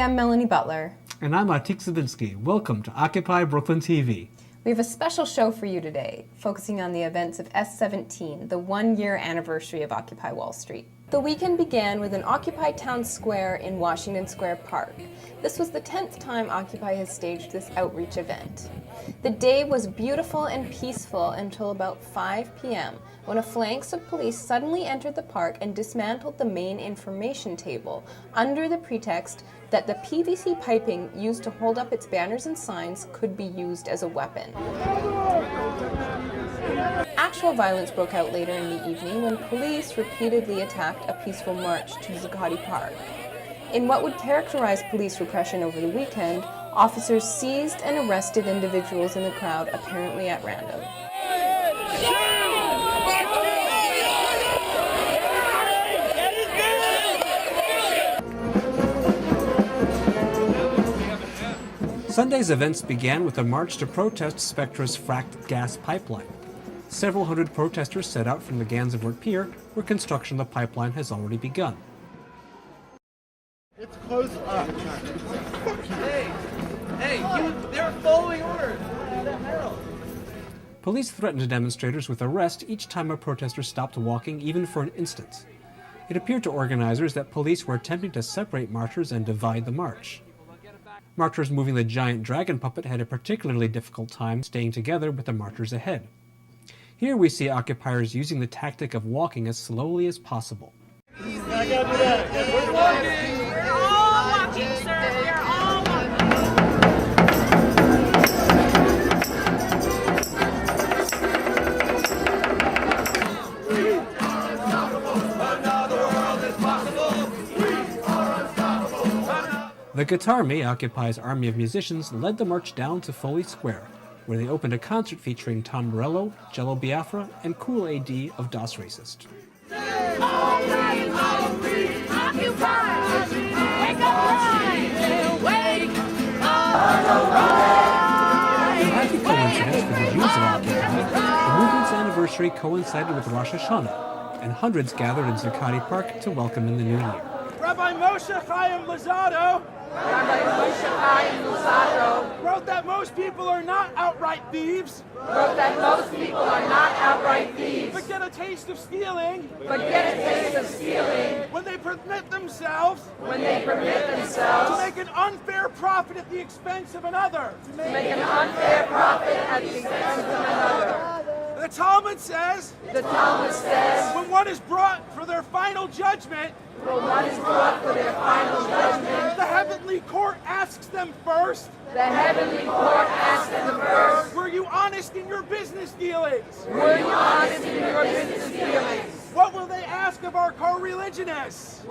I'm Melanie Butler. And I'm Atiq Zabinski. Welcome to Occupy Brooklyn TV. We have a special show for you today, focusing on the events of S17, the one-year anniversary of Occupy Wall Street. The weekend began with an Occupy Town Square in Washington Square Park. This was the 10th time Occupy has staged this outreach event. The day was beautiful and peaceful until about 5 p.m., when a phalanx of police suddenly entered the park and dismantled the main information table under the pretext that the PVC piping used to hold up its banners and signs could be used as a weapon. Actual violence broke out later in the evening when police repeatedly attacked a peaceful march to Acquaye Park. In what would characterize police repression over the weekend, officers seized and arrested individuals in the crowd, apparently at random. Sunday's events began with a march to protest Spectra's fracked gas pipeline. Several hundred protesters set out from the Gansevoort Pier, where construction of the pipeline has already begun. It's close up. They're following orders. What the hell? Police threatened demonstrators with arrest each time a protester stopped walking, even for an instant. It appeared to organizers that police were attempting to separate marchers and divide the march. Marchers moving the giant dragon puppet had a particularly difficult time staying together with the marchers ahead. Here we see occupiers using the tactic of walking as slowly as possible. I gotta do that. We're walking. We're all walking, sir. We are all The Guitarmy, Occupy's army of musicians, led the march down to Foley Square, where they opened a concert featuring Tom Morello, Jello Biafra, and Cool AD of Das Racist. Happy coincidence for the Jews of Occupy, the movement's anniversary coincided with Rosh Hashanah, and hundreds gathered in Zuccotti Park to welcome in the new year. Rabbi Moshe Chaim Luzzatto wrote that most people are not outright thieves. But get a taste of stealing. When they permit themselves. To make an unfair profit at the expense of another. The Talmud says. When one is brought for their final judgment. The heavenly court asks them first. Were you honest in your business dealings? What will they ask of our co-religionists?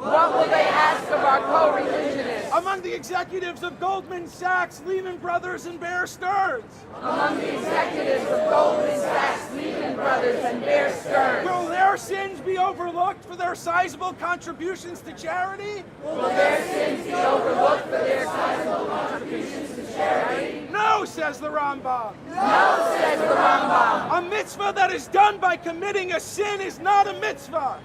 Among the executives of Goldman Sachs, Lehman Brothers, and Bear Stearns. Will their sins be overlooked for their sizable contributions to charity? No, says the Rambam. A mitzvah that is done by committing a sin is not a mitzvah.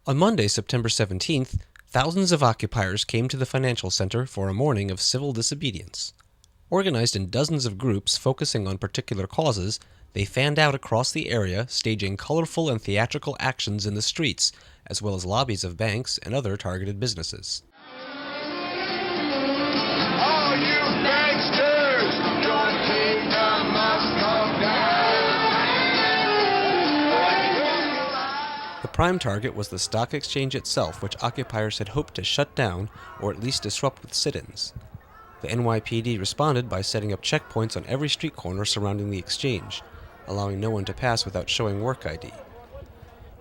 On Monday, September 17th, thousands of occupiers came to the financial center for a morning of civil disobedience. Organized in dozens of groups focusing on particular causes, they fanned out across the area, staging colorful and theatrical actions in the streets, as well as lobbies of banks and other targeted businesses. All you gangsters, your kingdom must come down. The prime target was the stock exchange itself, which occupiers had hoped to shut down or at least disrupt with sit-ins. The NYPD responded by setting up checkpoints on every street corner surrounding the exchange, allowing no one to pass without showing work ID.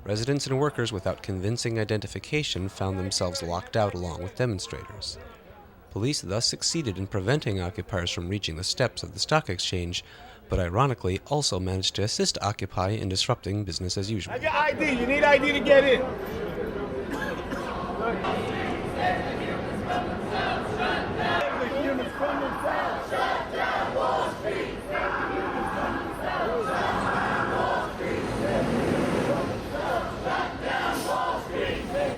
Residents and workers without convincing identification found themselves locked out along with demonstrators. Police thus succeeded in preventing occupiers from reaching the steps of the stock exchange, but ironically also managed to assist Occupy in disrupting business as usual. I got ID. You need ID to get in.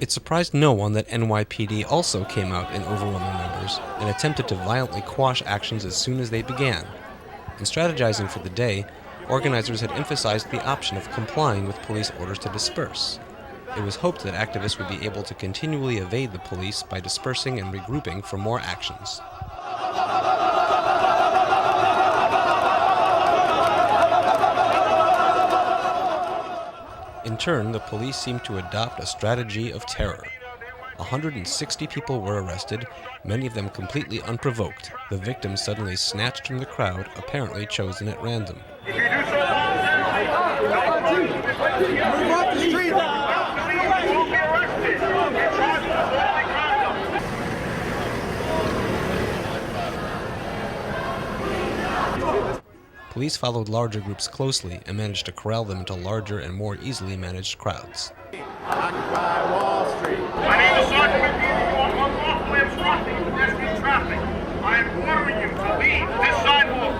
It surprised no one that NYPD also came out in overwhelming numbers and attempted to violently quash actions as soon as they began. In strategizing for the day, organizers had emphasized the option of complying with police orders to disperse. It was hoped that activists would be able to continually evade the police by dispersing and regrouping for more actions. In turn, the police seemed to adopt a strategy of terror. 160 people were arrested, many of them completely unprovoked, the victims suddenly snatched from the crowd, apparently chosen at random. If you do so, move off the street. You will be arrested. You're charged with disorderly conduct. Police followed larger groups closely and managed to corral them into larger and more easily managed crowds. Occupy Wall Street. My name is Sergeant McGee. You are unlawfully obstructing pedestrian traffic. I am ordering you to leave this sidewalk.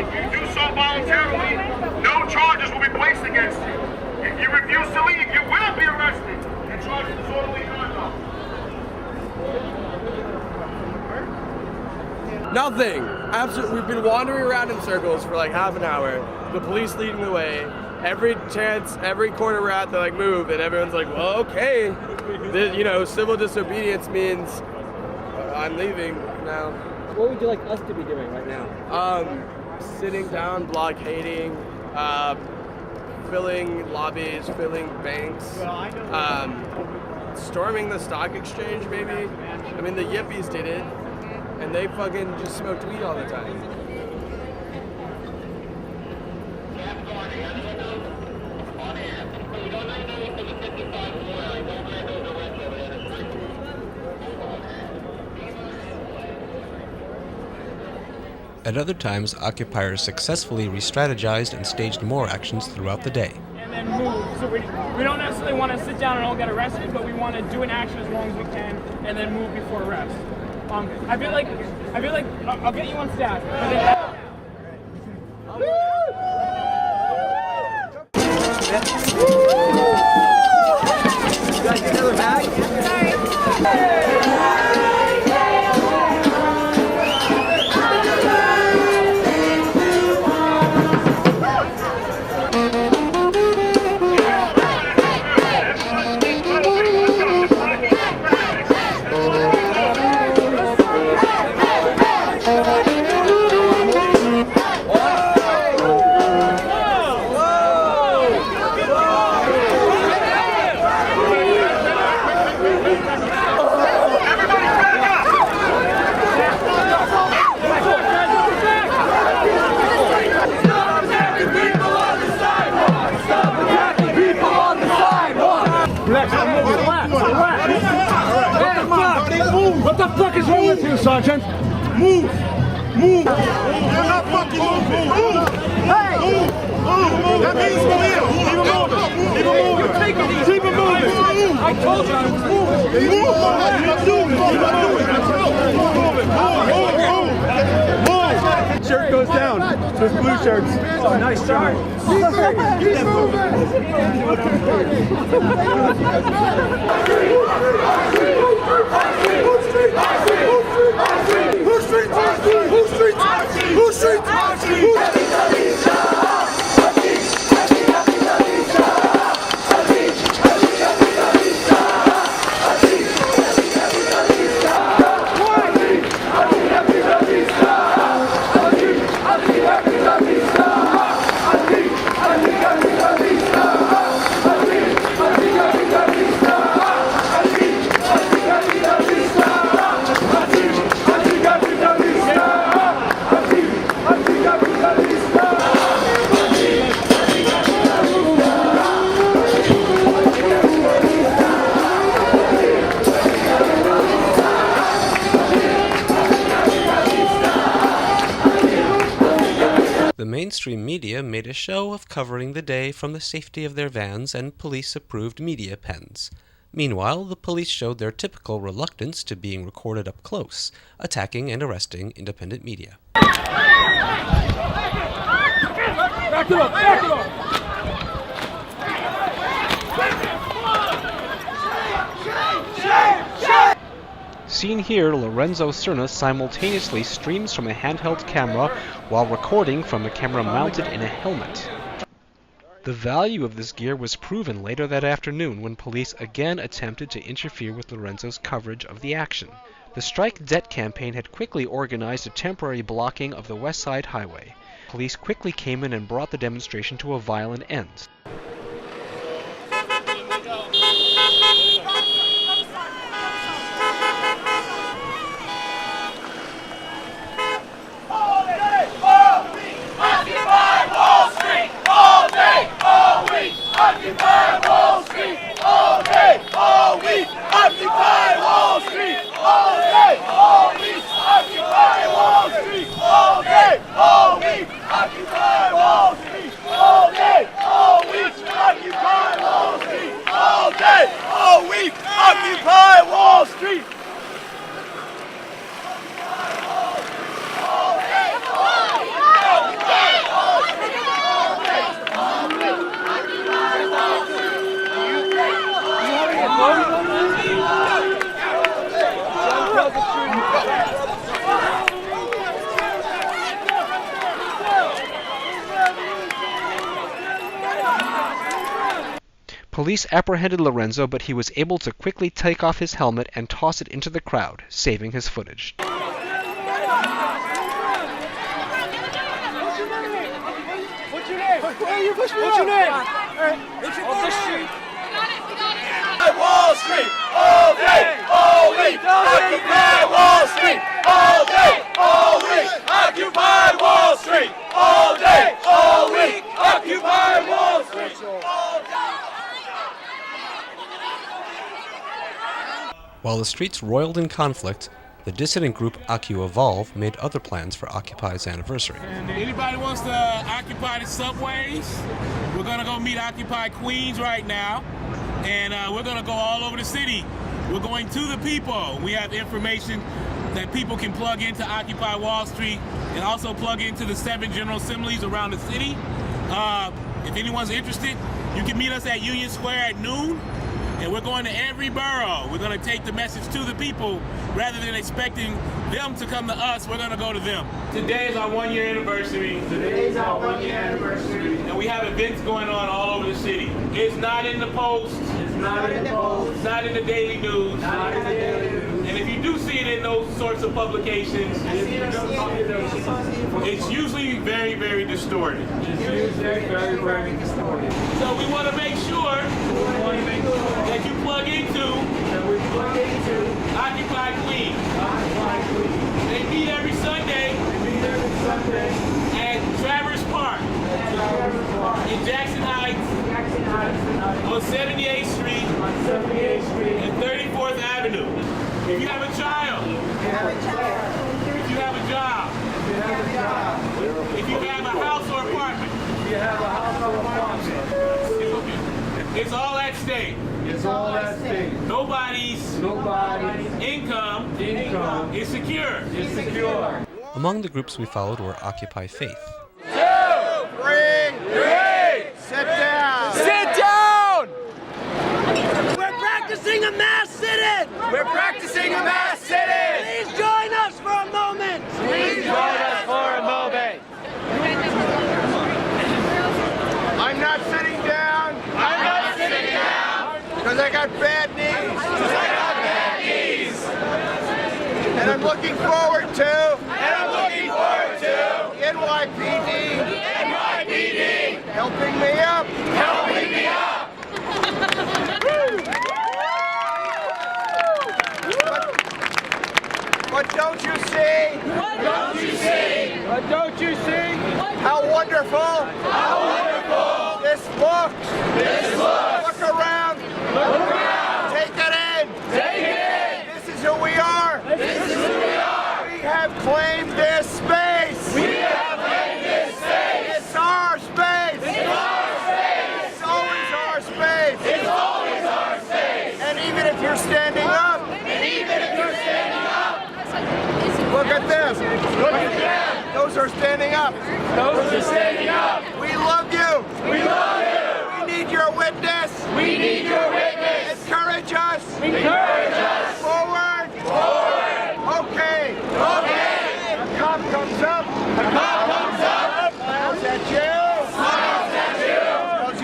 If you do so voluntarily, no charges will be placed against you. If you refuse to leave, you will be arrested and charged with disorderly conduct. Nothing. Absolutely. We've been wandering around in circles for like half an hour. The police leading the way. Every chance, every corner we're at, they're like, move. And everyone's like, well, okay. Civil disobedience means I'm leaving now. What would you like us to be doing right now? Sitting down, blockading, filling lobbies, filling banks, storming the stock exchange, maybe. I mean, the yippies did it. And they fucking just smoked weed all the time. At other times, occupiers successfully re-strategized and staged more actions throughout the day. And then move. So we don't necessarily want to sit down and all get arrested, but we want to do an action as long as we can and then move before arrest. I feel like I'll get you on staff. You guys get another bag? What the fuck is wrong with you, Sergeant? Move! Move! You're not fucking moving! Move! Hey! Move! That means go in! Keep him moving! Keep him moving! Keep him moving! I told you I was moving! Move! Move! Shirt goes down. Those blue shirts. Oh, nice try. Keep moving! The mainstream media made a show of covering the day from the safety of their vans and police-approved media pens. Meanwhile, the police showed their typical reluctance to being recorded up close, attacking and arresting independent media. Back it up! Back it up! seen here, Lorenzo Cerna simultaneously streams from a handheld camera while recording from a camera mounted in a helmet. The value of this gear was proven later that afternoon when police again attempted to interfere with Lorenzo's coverage of the action. The Strike Debt campaign had quickly organized a temporary blocking of the West Side Highway. Police quickly came in and brought the demonstration to a violent end. Occupy Wall Street all day, all week. Occupy Wall Street all day, all week. Occupy Wall Street all day, all week. Occupy Wall Street all day, all week. Occupy Wall Street all day, all week. Occupy Wall Street. Police apprehended Lorenzo, but he was able to quickly take off his helmet and toss it into the crowd, saving his footage. What's your name? What's your name? Wall Street all day, all week. Occupy Wall Street all day, all week. Occupy Wall Street all day, all week. Occupy Wall Street all day. While the streets roiled in conflict, the dissident group Acquaye Evolve made other plans for Occupy's anniversary. Anybody wants to occupy the subways? We're gonna go meet Occupy Queens right now, and we're gonna go all over the city. We're going to the people. We have information that people can plug into Occupy Wall Street and also plug into the 7 general assemblies around the city. If anyone's interested, you can meet us at Union Square at noon. And we're going to every borough. We're going to take the message to the people rather than expecting them to come to us. We're going to go to them. Today is our 1-year anniversary. And we have events going on all over the city. It's not in the Post. It's not in the Daily News. And if you do see it in those sorts of publications, it's usually very, very distorted. So we want to make sure that you plug into Occupy Queens. They meet every Sunday at Traverse Park in Jackson Heights on 78th Street and 34th Avenue. If you have a child, if you have a job, if you have a house or apartment, it's all at stake. Nobody's income is secure. Among the groups we followed were Occupy Faith, 2, 3, sit down. Sit down. We're practicing a mass sit-in. We're practicing a mass sit-in. Please join us for a moment. Please join us for a moment. I'm not sitting down. I'm not sitting down. Because I got bad knees. And I'm looking forward to NYPD helping me up. But don't you see? How wonderful this looks. Look around. Take it in. This is who we are. We have claimed this space. It's our space. It's always our space. And even if you're standing up. Look at this. Those are standing up. We love you. We need your witness. Encourage us. Forward.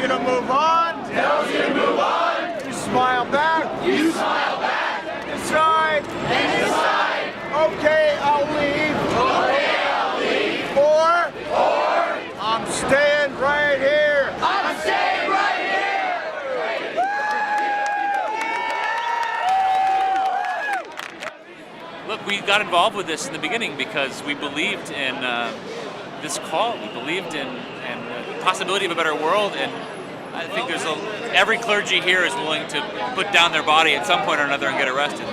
you to move on. Tells you to move on. You smile back. You smile back. Decide. And decide. Okay, I'll leave. Okay, I'll leave. Or I'm staying right here. I'm staying right here. Look, we got involved with this in the beginning because we believed in this call. We believed in the possibility of a better world, and I think every clergy here is willing to put down their body at some point or another and get arrested.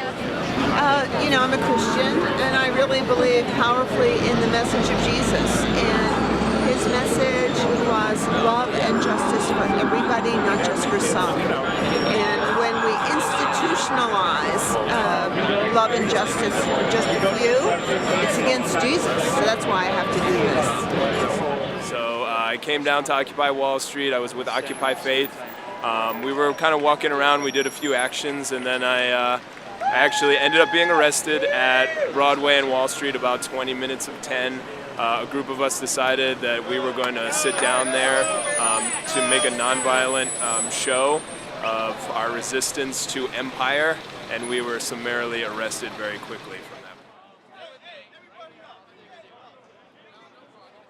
You know, I'm a Christian, and I really believe powerfully in the message of Jesus. And his message was love and justice for everybody, not just for some. And when we institutionalize love and justice for just a few, it's against Jesus. So that's why I have to do this. So I came down to Occupy Wall Street. I was with Occupy Faith. We were kind of walking around. We did a few actions, and then I actually ended up being arrested at Broadway and Wall Street about 20 minutes of 10. A group of us decided that we were going to sit down there to make a nonviolent show of our resistance to empire, and we were summarily arrested very quickly from that.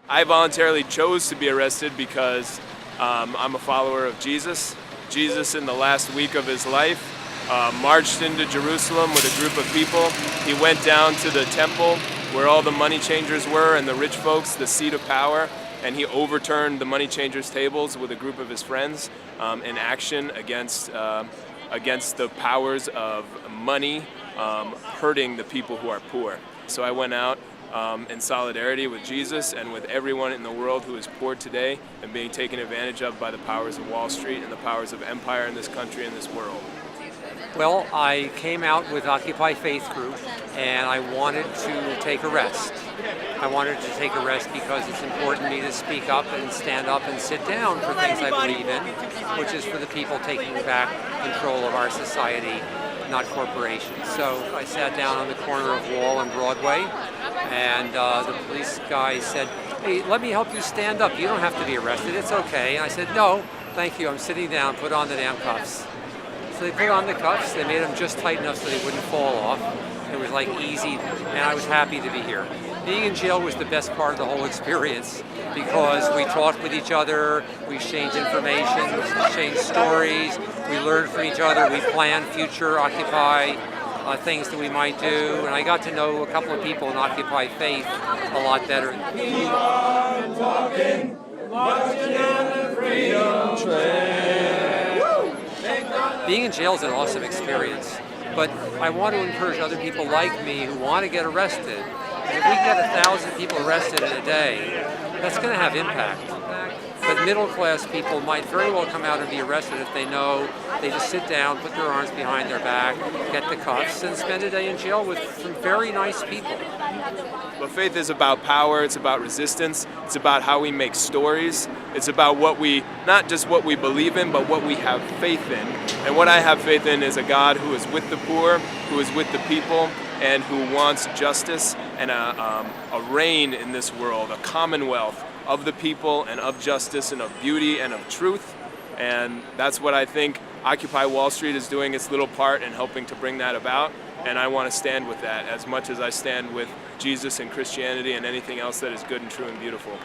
I voluntarily chose to be arrested because I'm a follower of Jesus. Jesus, in the last week of his life, marched into Jerusalem with a group of people. He went down to the temple where all the money changers were and the rich folks, the seat of power, and he overturned the money changers' tables with a group of his friends in action against the powers of money hurting the people who are poor. So I went out in solidarity with Jesus and with everyone in the world who is poor today and being taken advantage of by the powers of Wall Street and the powers of empire in this country and this world. Well, I came out with Occupy Faith Group, and I wanted to take a rest. I wanted to take a rest because it's important to me to speak up and stand up and sit down for things I believe in, which is for the people taking back control of our society, not corporations. So I sat down on the corner of Wall and Broadway, and the police guy said, "Hey, let me help you stand up. You don't have to be arrested. It's okay." And I said, "No, thank you. I'm sitting down. Put on the damn cuffs." So they put on the cuffs. They made them just tight enough so they wouldn't fall off. It was like easy, and I was happy to be here. Being in jail was the best part of the whole experience because we talked with each other, we exchanged information, we exchanged stories, we learned from each other, we planned future Occupy things that we might do, and I got to know a couple of people in Occupy Faith a lot better. Keep on talking, marching on the freedom trail. Being in jail is an awesome experience, but I want to encourage other people like me who want to get arrested. And if we can get 1,000 people arrested in a day, that's going to have impact. But middle-class people might very well come out and be arrested if they know they just sit down, put their arms behind their back, get the cuffs, and spend a day in jail with some very nice people. But faith is about power, it's about resistance, it's about how we make stories, it's about not just what we believe in, but what we have faith in. And what I have faith in is a God who is with the poor, who is with the people, and who wants justice and a reign in this world, a commonwealth of the people and of justice and of beauty and of truth. And that's what I think Occupy Wall Street is doing its little part in helping to bring that about. And I want to stand with that as much as I stand with Jesus and Christianity and anything else that is good and true and beautiful.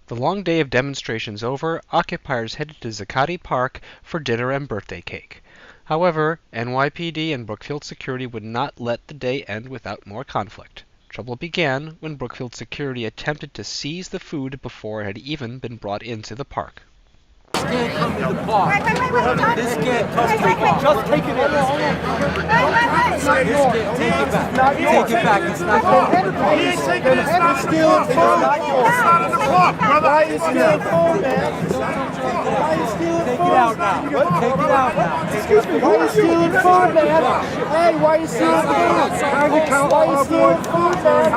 The long day of demonstrations over, occupiers headed to Zakati Park for dinner and birthday cake. However, NYPD and Brookfield Security would not let the day end without more conflict. Trouble began when Brookfield Security attempted to seize the food before it had even been brought into the park. This can't come to the park. This can't come to the park. Just take it in. Take it back. Take it back. It's not yours. He ain't taking it. It's not stealing food. It's not in the park, brother. Why are you stealing food, man? Why are you stealing food? Take it out now. Take it out now. Excuse me. Why are you stealing food, man? Hey, why are you stealing food? Why are you stealing food, man?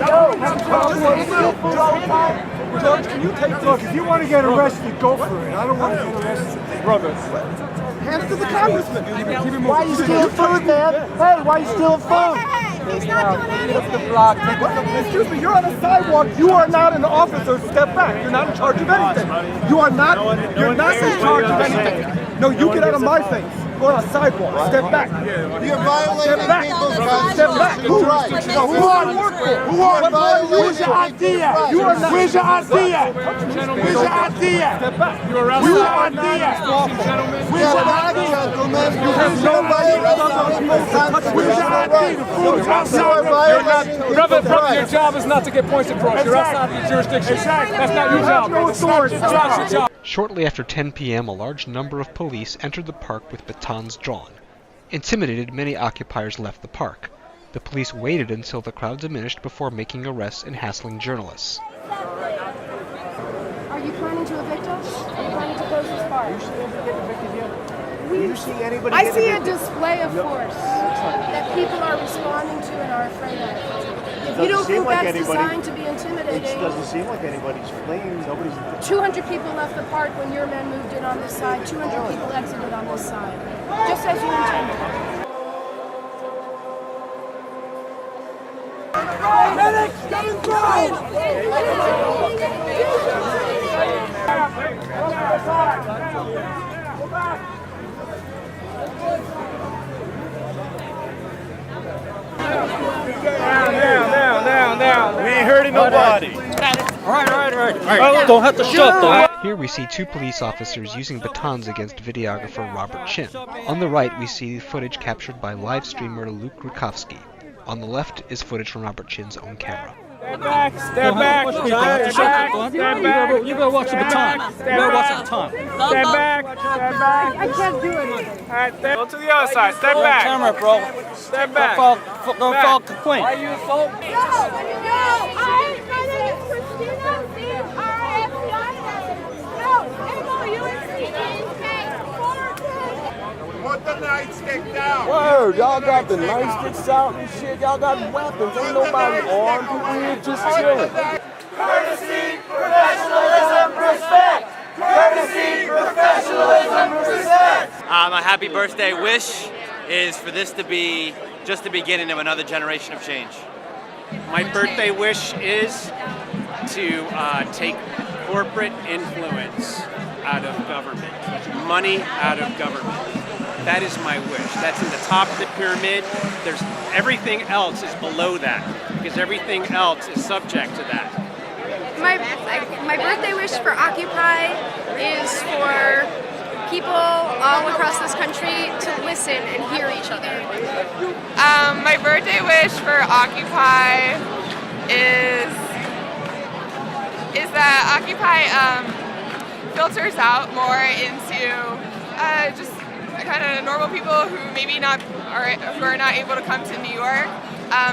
No, why you stealing food all the time? Judge, can you take this? Look, if you want to get arrested, go for it. I don't want to get arrested. Brother. Hand it to the congressman. Why are you stealing food, man? Hey, why are you stealing food? He's not doing anything. Excuse me, you're on a sidewalk. You are not an officer. Step back. You're not in charge of anything. You are not. You're not in charge of anything. No, you get out of my face. Go on a sidewalk. Step back. You're violating people's rights. Step back. Who are you work for? Who are you? Where's your idea? You are not. Where's your idea? Where's your idea? Step back. You're arrested. Where's your idea? Where's your idea? Gentlemen, You have nobody. Where's your idea? The food is outside. Brother, your job is not to get points across. You're outside of your jurisdiction. That's not your job. That's not your job. Shortly after 10 p.m., a large number of police entered the park with batons drawn. Intimidated, many occupiers left the park. The police waited until the crowd diminished before making arrests and hassling journalists. Are you planning to evict us? Are you planning to close this park? I see a display of force that people are responding to and are afraid of. If you don't think that's designed to be intimidating, it doesn't seem like anybody's fleeing. Nobody's. 200 people left the park when your men moved in on this side. 200 people exited on this side, just as you intended. Medics, coming through! Down. We ain't hurting nobody. All right. Don't have to shove, though. Here we see two police officers using batons against videographer Robert Chin. On the right, we see footage captured by live streamer Luke Rutkowski. On the left is footage from Robert Chin's own camera. Step back. You better watch the baton. Step back. I can't do it. All right, go to the other side. Step back. Camera, bro. Step back. Don't file a complaint. Why are you so? My name is Christina. Put the nightstick down. Word, y'all got the nightsticks out and shit. Y'all got weapons. Ain't nobody armed. People here just chilling. Courtesy, professionalism, respect! Courtesy, professionalism, respect! My happy birthday wish is for this to be just the beginning of another generation of change. My birthday wish is to take corporate influence out of government, money out of government. That is my wish. That's in the top of the pyramid. There's everything else is below that because everything else is subject to that. My birthday wish for Occupy is for people all across this country to listen and hear each other. My birthday wish for Occupy is that Occupy filters out more into just kind of normal people who maybe who are not able to come to New York.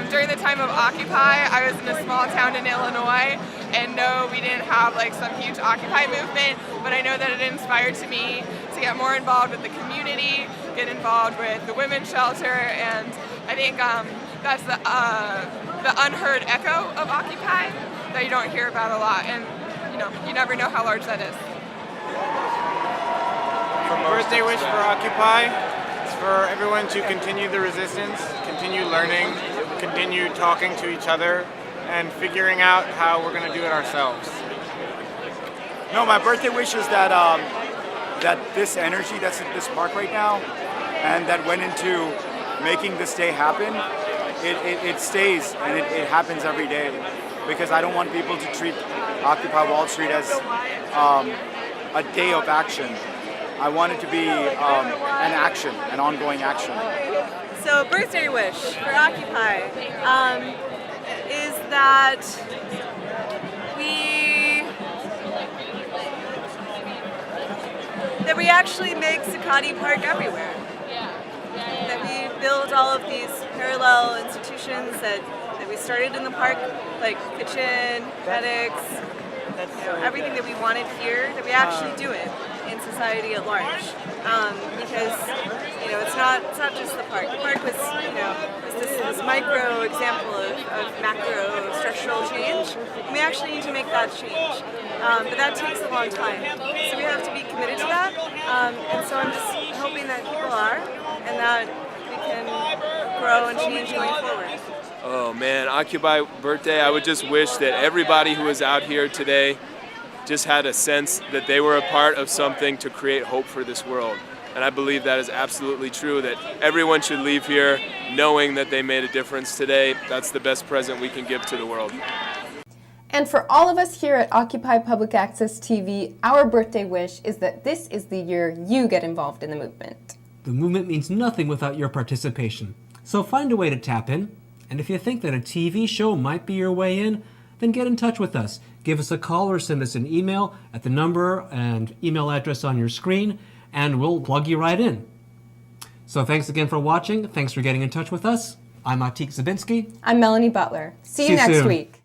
During the time of Occupy, I was in a small town in Illinois, and no, we didn't have like some huge Occupy movement, but I know that it inspired me to get more involved with the community, get involved with the women's shelter, and I think that's the unheard echo of Occupy that you don't hear about a lot, and you never know how large that is. Birthday wish for Occupy is for everyone to continue the resistance, continue learning, continue talking to each other, and figuring out how we're going to do it ourselves. No, my birthday wish is that that this energy that's at this park right now, and that went into making this day happen, it stays and it happens every day. Because I don't want people to treat Occupy Wall Street as a day of action. I want it to be an action, an ongoing action. So, birthday wish for Occupy is that we actually make Zuccotti Park everywhere. That we build all of these parallel institutions that we started in the park, like kitchen, medics, everything that we wanted here, that we actually do it in society at large. Because it's not just the park. The park was this micro example of macro structural change. And we actually need to make that change, but that takes a long time. So we have to be committed to that. And so I'm just hoping that people are, and that we can grow and change going forward. Oh man, Acquaye birthday, I would just wish that everybody who was out here today just had a sense that they were a part of something to create hope for this world. And I believe that is absolutely true, that everyone should leave here knowing that they made a difference today. That's the best present we can give to the world. And for all of us here at Occupy Public Access TV, our birthday wish is that this is the year you get involved in the movement. The movement means nothing without your participation. So find a way to tap in. And if you think that a TV show might be your way in, then get in touch with us. Give us a call or send us an email at the number and email address on your screen, and we'll plug you right in. So thanks again for watching. Thanks for getting in touch with us. I'm Atiq Zabinski. I'm Melanie Butler. See you next soon. week.